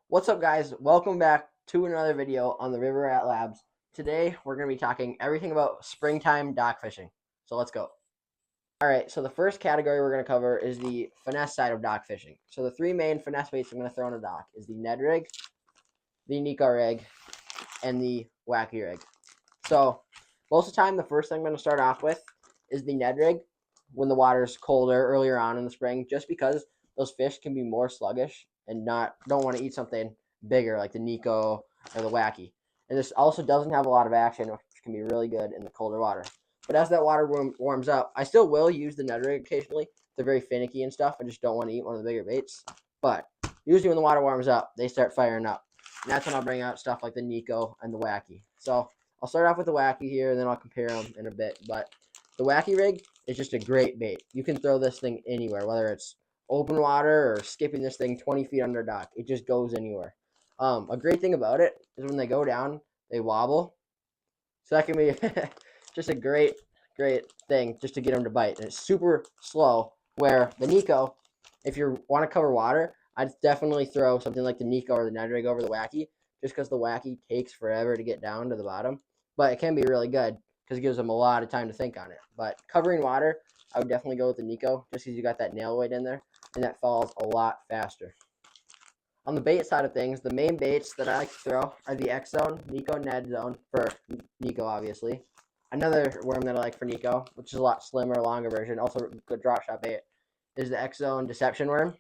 What's up, guys? Welcome back to another video on the RiverRatLabs. Today, we're going to be talking everything about springtime dock fishing. So let's go. All right, so the first category we're going to cover is the finesse side of dock fishing. So the three main finesse baits I'm going to throw on a dock is the Ned rig, the Nico rig, and the Wacky rig. So most of the time, the first thing I'm going to start off with is the Ned rig when the water's colder earlier on in the spring, just because those fish can be more sluggish and don't want to eat something bigger like the Nico or the Wacky. And this also doesn't have a lot of action, which can be really good in the colder water. But as that water warms up, I still will use the Ned rig occasionally. They're very finicky and stuff. I just don't want to eat one of the bigger baits. But usually when the water warms up, they start firing up. And that's when I'll bring out stuff like the Nico and the Wacky. So I'll start off with the Wacky here, and then I'll compare them in a bit. But the Wacky rig is just a great bait. You can throw this thing anywhere, whether it's open water or skipping this thing 20 feet under dock. It just goes anywhere. A great thing about it is when they go down, they wobble. So that can be just a great thing just to get them to bite. And it's super slow, where the Nico, if you want to cover water, I'd definitely throw something like the Nico or the Ned rig over the Wacky, just because the Wacky takes forever to get down to the bottom. But it can be really good because it gives them a lot of time to think on it. But covering water, I would definitely go with the Nico, just because you got that nail weight in there, and that falls a lot faster. On the bait side of things, the main baits that I like to throw are the X Zone, Nico, Ned Zone, for Nico, obviously. Another worm that I like for Nico, which is a lot slimmer, longer version, also a good drop shot bait, is the X Zone Deception Worm.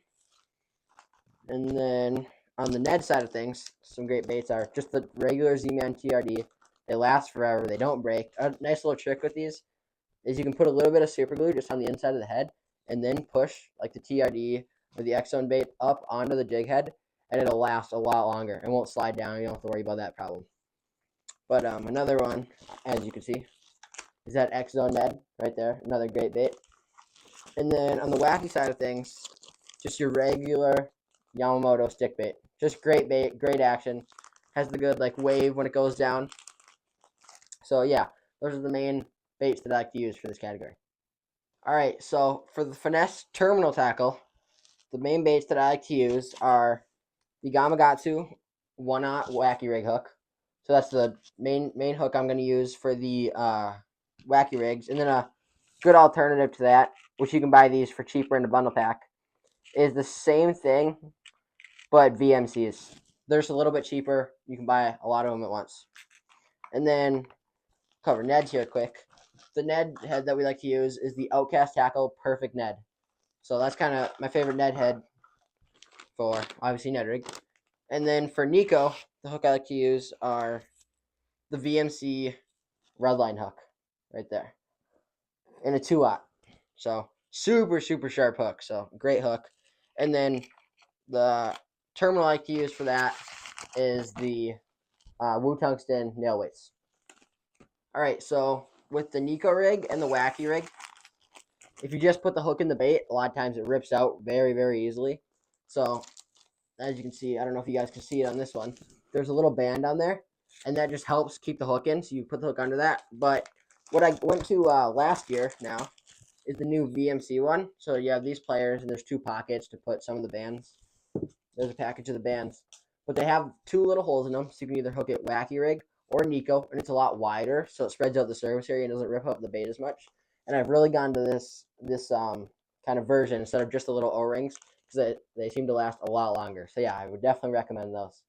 And then on the Ned side of things, some great baits are just the regular Z-Man TRD. They last forever. They don't break. A nice little trick with these is you can put a little bit of super glue just on the inside of the head and then push like the TRD or the X-Zone bait up onto the jig head, and it'll last a lot longer and won't slide down. You don't have to worry about that problem. But another one, as you can see, is that X-Zone Ned right there. Another great bait. And then on the Wacky side of things, just your regular Yamamoto stick bait. Just great bait, great action. Has the good like wave when it goes down. So yeah, those are the main baits that I like to use for this category. All right, so for the finesse terminal tackle, the main baits that I like to use are the Gamakatsu 1-aught Wacky rig hook. So that's the main hook I'm going to use for the Wacky rigs. And then a good alternative to that, which you can buy these for cheaper in a bundle pack, is the same thing, but VMCs. They're just a little bit cheaper. You can buy a lot of them at once. And then cover Neds here quick. The Ned head that we like to use is the Outcast Tackle Perfect Ned. So that's kind of my favorite Ned head for, obviously, Ned rig. And then for Nico, the hook I like to use are the VMC Redline hook right there. And a 2-aught. So super sharp hook. So great hook. And then the terminal I like to use for that is the Wu Tungsten nail weights. All right, so with the Nico rig and the Wacky rig, if you just put the hook in the bait, a lot of times it rips out very easily. So as you can see, I don't know if you guys can see it on this one, there's a little band on there, and that just helps keep the hook in. So you put the hook under that. But what I went to last year now is the new VMC one. So you have these pliers, and there's 2 pockets to put some of the bands. There's a package of the bands, but they have 2 little holes in them, so you can either hook it Wacky rig or Nico, and it's a lot wider, so it spreads out the surface area and doesn't rip up the bait as much. And I've really gone to this kind of version instead of just the little O-rings, because they seem to last a lot longer. So yeah, I would definitely recommend those.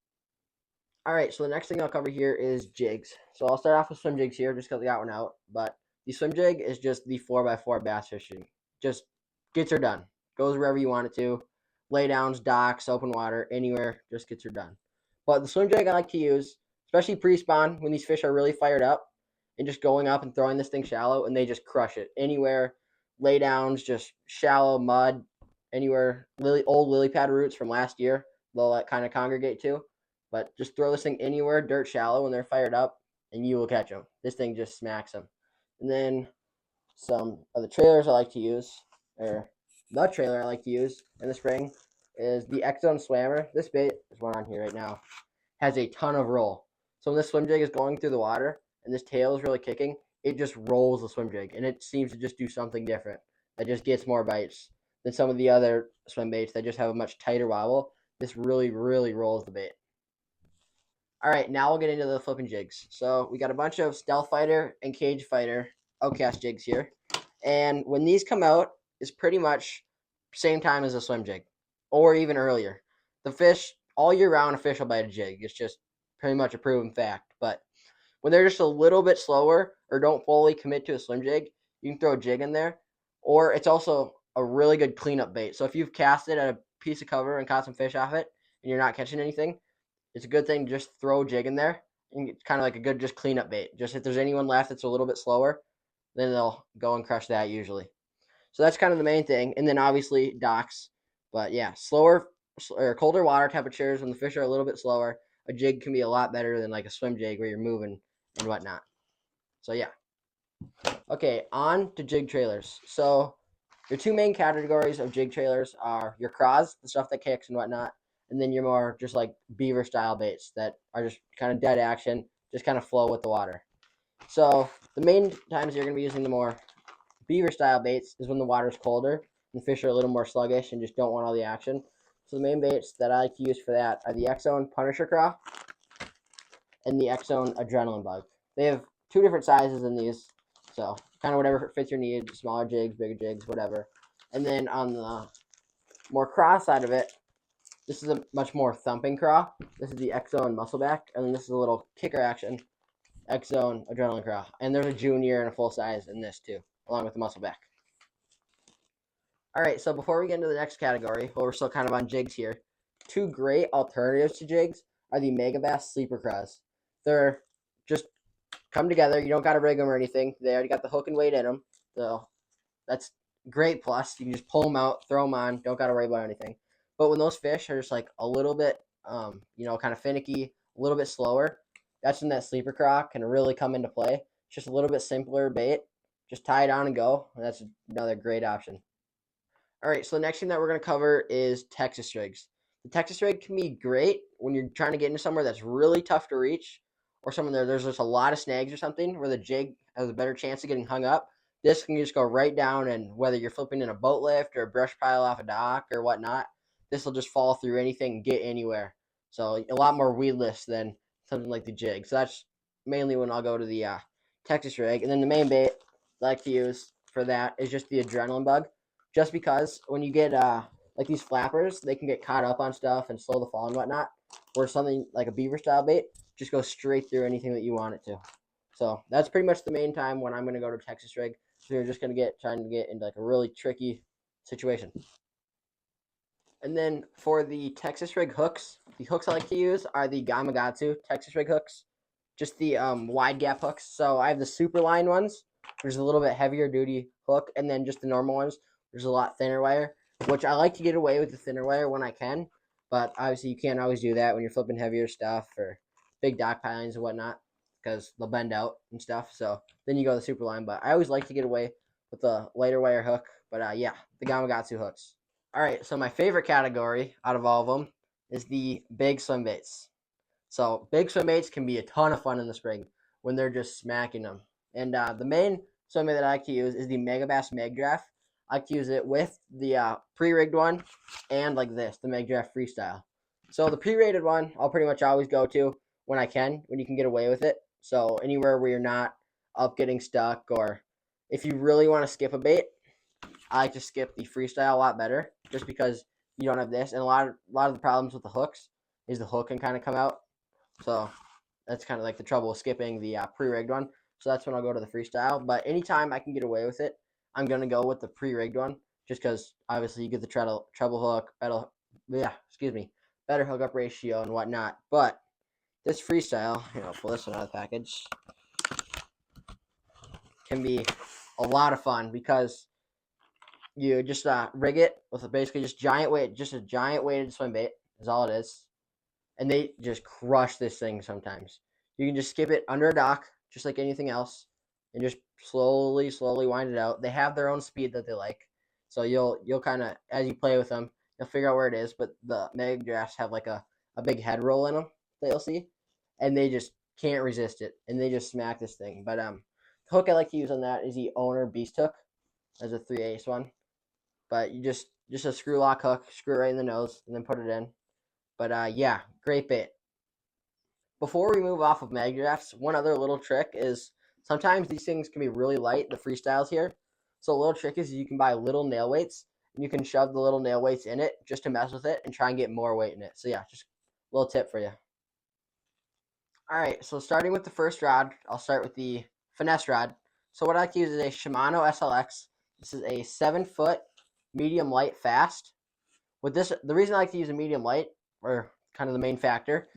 All right, so the next thing I'll cover here is jigs. So I'll start off with swim jigs here, just because I got one out. But the swim jig is just the 4x4 bass fishing. Just gets her done. Goes wherever you want it to. Laydowns, docks, open water, anywhere, just gets her done. But the swim jig I like to use, especially pre-spawn, when these fish are really fired up, and just going up and throwing this thing shallow, and they just crush it. Anywhere, laydowns, just shallow mud, anywhere, old lily pad roots from last year, they'll kind of congregate to. But just throw this thing anywhere, dirt shallow, when they're fired up, and you will catch them. This thing just smacks them. And then some of the trailers I like to use, or the trailer I like to use in the spring, is the X-Zone Swammer. This bait, there's one on here right now, has a ton of roll. So when this swim jig is going through the water, and this tail is really kicking, it just rolls the swim jig, and it seems to just do something different. That just gets more bites than some of the other swim baits that just have a much tighter wobble. this really, really rolls the bait. All right, now we'll get into the flipping jigs. So we got a bunch of stealth fighter and cage fighter outcast jigs here. And when these come out, it's pretty much same time as a swim jig, or even earlier. The fish, all year round, a fish will bite a jig. It's just pretty much a proven fact. But when they're just a little bit slower or don't fully commit to a swim jig, you can throw a jig in there. Or it's also a really good cleanup bait. So if you've cast it at a piece of cover and caught some fish off it, and you're not catching anything, it's a good thing to just throw a jig in there. And it's kind of like a good just cleanup bait. Just if there's anyone left that's a little bit slower, then they'll go and crush that usually. So that's kind of the main thing. And then obviously docks. But yeah, slower or colder water temperatures when the fish are a little bit slower, a jig can be a lot better than like a swim jig where you're moving and whatnot. So yeah. Okay, on to jig trailers. So your two main categories of jig trailers are your craws, the stuff that kicks and whatnot, and then your more just like beaver style baits that are just kind of dead action, just kind of flow with the water. So the main times you're going to be using the more beaver style baits is when the water's colder and fish are a little more sluggish and just don't want all the action. So the main baits that I like to use for that are the X-Zone Punisher Craw and the X-Zone Adrenaline Bug. They have two different sizes in these, so kind of whatever fits your need, smaller jigs, bigger jigs, whatever. And then on the more craw side of it, this is a much more thumping craw. This is the X-Zone Muscleback, and then this is a little kicker action X-Zone Adrenaline Craw. And there's a junior and a full size in this too, along with the Muscleback. All right, so before we get into the next category, well, we're still kind of on jigs here. Two great alternatives to jigs are the Megabass Sleeper Craws. They're just come together. You don't got to rig them or anything. They already got the hook and weight in them. So that's great plus. You can just pull them out, throw them on. Don't got to worry about anything. But when those fish are just like a little bit, kind of finicky, a little bit slower, that's when that sleeper craw can really come into play. It's just a little bit simpler bait. Just tie it on and go. And that's another great option. All right, so the next thing that we're going to cover is Texas rigs. The Texas rig can be great when you're trying to get into somewhere that's really tough to reach, or somewhere there's just a lot of snags or something where the jig has a better chance of getting hung up. This can just go right down, and whether you're flipping in a boat lift or a brush pile off a dock or whatnot, this will just fall through anything and get anywhere. So a lot more weedless than something like the jig. So that's mainly when I'll go to the Texas rig. And then the main bait I like to use for that is just the adrenaline bug. Just because when you get like these flappers, they can get caught up on stuff and slow the fall and whatnot. Or something like a beaver style bait just goes straight through anything that you want it to. So that's pretty much the main time when I'm going to go to Texas rig. So you're just going to trying to get into like a really tricky situation. And then for the Texas rig hooks, the hooks I like to use are the Gamakatsu Texas rig hooks, just the wide gap hooks. So I have the super line ones, which is a little bit heavier duty hook, and then just the normal ones. There's a lot thinner wire, which I like to get away with the thinner wire when I can, but obviously you can't always do that when you're flipping heavier stuff or big dock pilings and whatnot, because they'll bend out and stuff. So then you go the super line, but I always like to get away with the lighter wire hook. But yeah, the Gamakatsu hooks. All right, so my favorite category out of all of them is the big swim baits. So big swim baits can be a ton of fun in the spring when they're just smacking them. And the main swim bait that I like to use is the Megabass Meg Draft. I like to use it with the pre-rigged one and like this, the Meg Draft Freestyle. So the pre-rated one, I'll pretty much always go to when I can, when you can get away with it. So anywhere where you're not up getting stuck, or if you really want to skip a bait, I like to skip the Freestyle a lot better, just because you don't have this. And a lot of the problems with the hooks is the hook can kind of come out. So that's kind of like the trouble with skipping the pre-rigged one. So that's when I'll go to the Freestyle. But anytime I can get away with it, I'm going to go with the pre-rigged one, just because obviously you get the treble hook, better hookup ratio and whatnot. But this Freestyle, I'll pull this one out of the package, can be a lot of fun because you just rig it with basically just a giant weighted swim bait is all it is. And they just crush this thing sometimes. You can just skip it under a dock, just like anything else, and just slowly wind it out. They have their own speed that they like. So you'll kind of, as you play with them, you'll figure out where it is. But the Meg Drafts have like a big head roll in them that you'll see. And they just can't resist it. And they just smack this thing. But the hook I like to use on that is the Owner Beast Hook. As a 3/8 one. But you just a screw lock hook, screw it right in the nose, and then put it in. But yeah, great bait. Before we move off of mag drafts, one other little trick is sometimes these things can be really light, the freestyles here. So a little trick is you can buy little nail weights and you can shove the little nail weights in it just to mess with it and try and get more weight in it. So yeah, just a little tip for you. All right, so starting with the first rod, I'll start with the Finesse rod. So what I like to use is a Shimano SLX. This is a 7-foot medium light fast. With this, the reason I like to use a medium light, or kind of the main factor,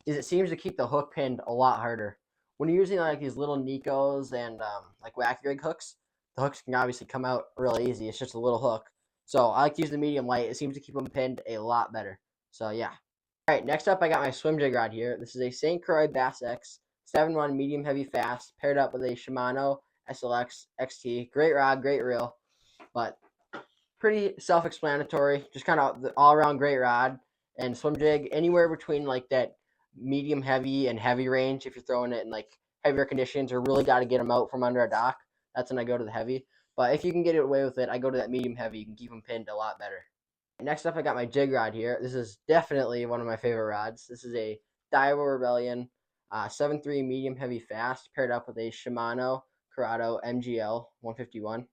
is it seems to keep the hook pinned a lot harder. When you're using like these little Nikos and like wacky rig hooks, the hooks can obviously come out really easy. It's just a little hook. So I like to use the medium light. It seems to keep them pinned a lot better. So yeah. All right, next up I got my swim jig rod here. This is a St. Croix Bass X 7-1 medium heavy fast paired up with a Shimano SLX XT. Great rod, great reel, but pretty self-explanatory. Just kind of the all-around great rod and swim jig anywhere between like that medium heavy and heavy range. If you're throwing it in like heavier conditions or really got to get them out from under a dock, that's when I go to the heavy. But if you can get it away with it, I go to that medium heavy. You can keep them pinned a lot better. Next up, I got my jig rod here. This is definitely one of my favorite rods. This is a Daiwa Rebellion 7.3 medium heavy fast paired up with a Shimano Corrado MGL 151.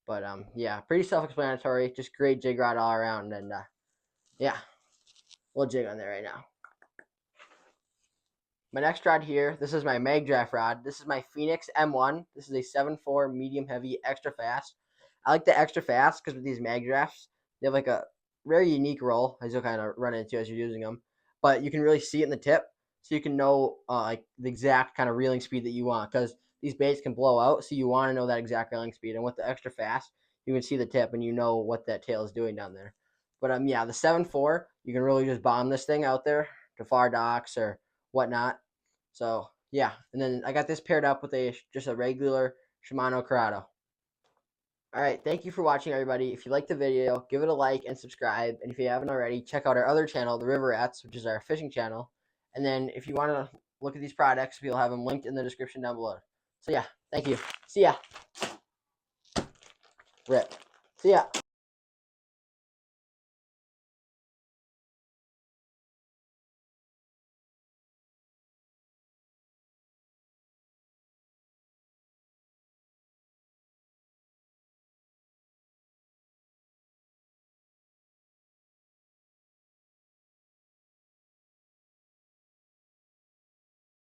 But yeah, pretty self-explanatory. Just great jig rod all around, and yeah, we'll jig on there right now. My next rod here, this is my mag draft rod. This is my Phoenix M1. This is a 7.4 medium heavy extra fast. I like the extra fast because with these mag drafts, they have like a very unique roll, as you'll kind of run into as you're using them. But you can really see it in the tip, so you can know like the exact kind of reeling speed that you want. Because these baits can blow out, so you want to know that exact reeling speed. And with the extra fast, you can see the tip and you know what that tail is doing down there. But yeah, the 7.4, you can really just bomb this thing out there to far docks or whatnot. So yeah, and then I got this paired up with just a regular Shimano Corrado. All right, thank you for watching, everybody. If you liked the video, give it a like and subscribe. And if you haven't already, check out our other channel, the River Rats, which is our fishing channel. And then if you want to look at these products, we'll have them linked in the description down below. So yeah, thank you. See ya. Rip. See ya.